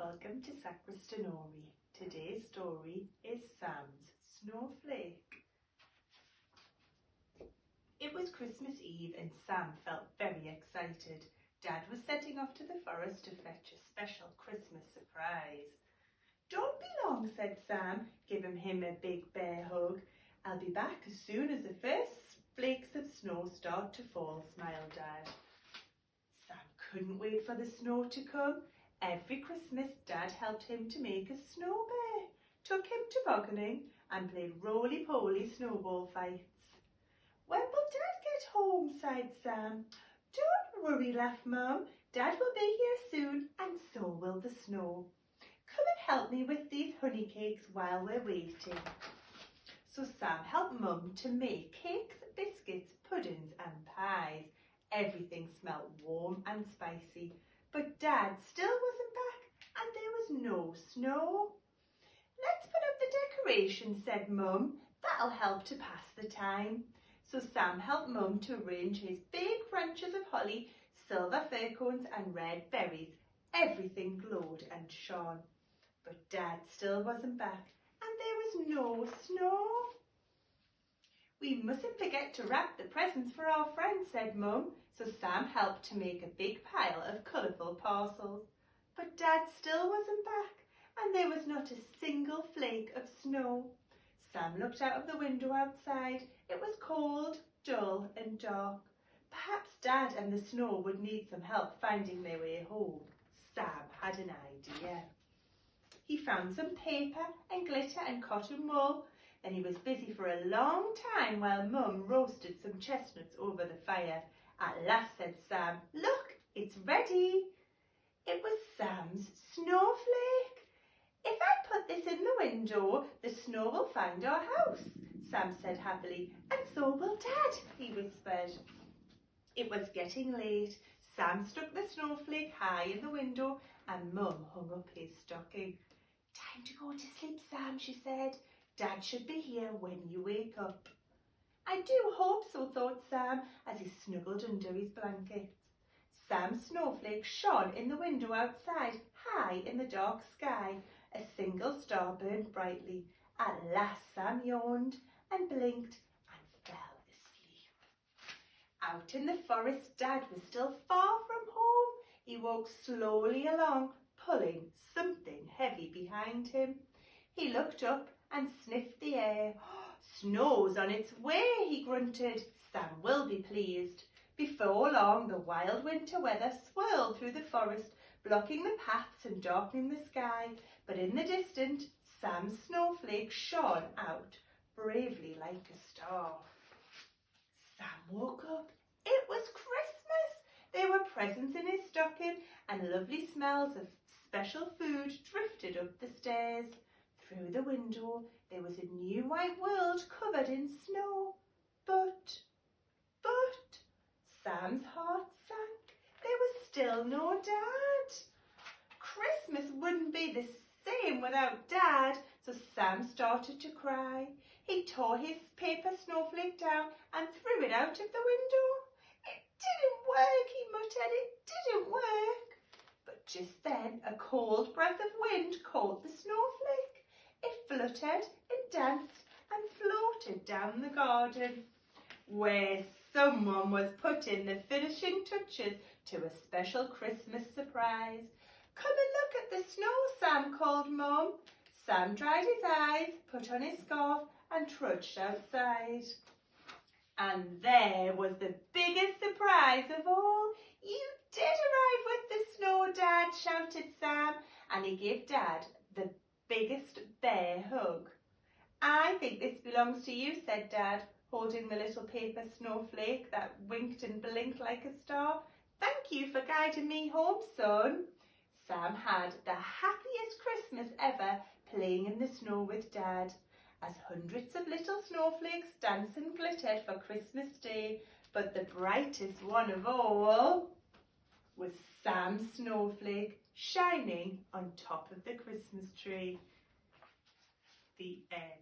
Welcome to Sacriston-nory. Today's story is Sam's Snowflake. It was Christmas Eve and Sam felt very excited. Dad was setting off to the forest to fetch a special Christmas surprise. "Don't be long," said Sam, giving him a big bear hug. "I'll be back as soon as the first flakes of snow start to fall," smiled Dad. Sam couldn't wait for the snow to come. Every Christmas, Dad helped him to make a snow bear, took him tobogganing and played roly-poly snowball fights. "When will Dad get home?" sighed Sam. "Don't worry," laughed Mum. "Dad will be here soon and so will the snow. Come and help me with these honey cakes while we're waiting." So Sam helped Mum to make cakes, biscuits, puddings and pies. Everything smelt warm and spicy. But Dad still wasn't back and there was no snow. "Let's put up the decorations," said Mum. "That'll help to pass the time." So Sam helped Mum to arrange his big branches of holly, silver fir cones and red berries. Everything glowed and shone. But Dad still wasn't back and there was no snow. "We mustn't forget to wrap the presents for our friends," said Mum. So Sam helped to make a big pile of colourful parcels. But Dad still wasn't back and there was not a single flake of snow. Sam looked out of the window outside. It was cold, dull and dark. Perhaps Dad and the snow would need some help finding their way home. Sam had an idea. He found some paper and glitter and cotton wool. Then he was busy for a long time while Mum roasted some chestnuts over the fire. At last said Sam, "Look, it's ready." It was Sam's snowflake. "If I put this in the window, the snow will find our house," Sam said happily. "And so will Dad," he whispered. It was getting late. Sam stuck the snowflake high in the window and Mum hung up his stocking. "Time to go to sleep, Sam," she said. "Dad should be here when you wake up." "I do hope so," thought Sam as he snuggled under his blankets. Sam's snowflake shone in the window outside, high in the dark sky. A single star burned brightly. At last Sam yawned and blinked and fell asleep. Out in the forest, Dad was still far from home. He walked slowly along, pulling something heavy behind him. He looked up and sniffed the air. "Snow's on its way," he grunted. "Sam will be pleased." Before long, the wild winter weather swirled through the forest, blocking the paths and darkening the sky. But in the distance, Sam's snowflake shone out bravely like a star. Sam woke up. It was Christmas. There were presents in his stocking and lovely smells of special food drifted up the stairs. Through the window, there was a new white world covered in snow. But, Sam's heart sank. There was still no Dad. Christmas wouldn't be the same without Dad, so Sam started to cry. He tore his paper snowflake down and threw it out of the window. "It didn't work," he muttered. "It didn't work." But just then, a cold breath of wind caught the snowflake. It fluttered and danced and floated down the garden, where someone was putting the finishing touches to a special Christmas surprise. "Come and look at the snow," Sam called Mum. Sam dried his eyes, put on his scarf and trudged outside. And there was the biggest surprise of all. "You did arrive with the snow, Dad," shouted Sam, and he gave Dad the biggest bear hug. "I think this belongs to you," said Dad, holding the little paper snowflake that winked and blinked like a star. "Thank you for guiding me home, son." Sam had the happiest Christmas ever playing in the snow with Dad, as hundreds of little snowflakes danced and glittered for Christmas Day. But the brightest one of all was Sam's snowflake shining on top of the Christmas tree. The end.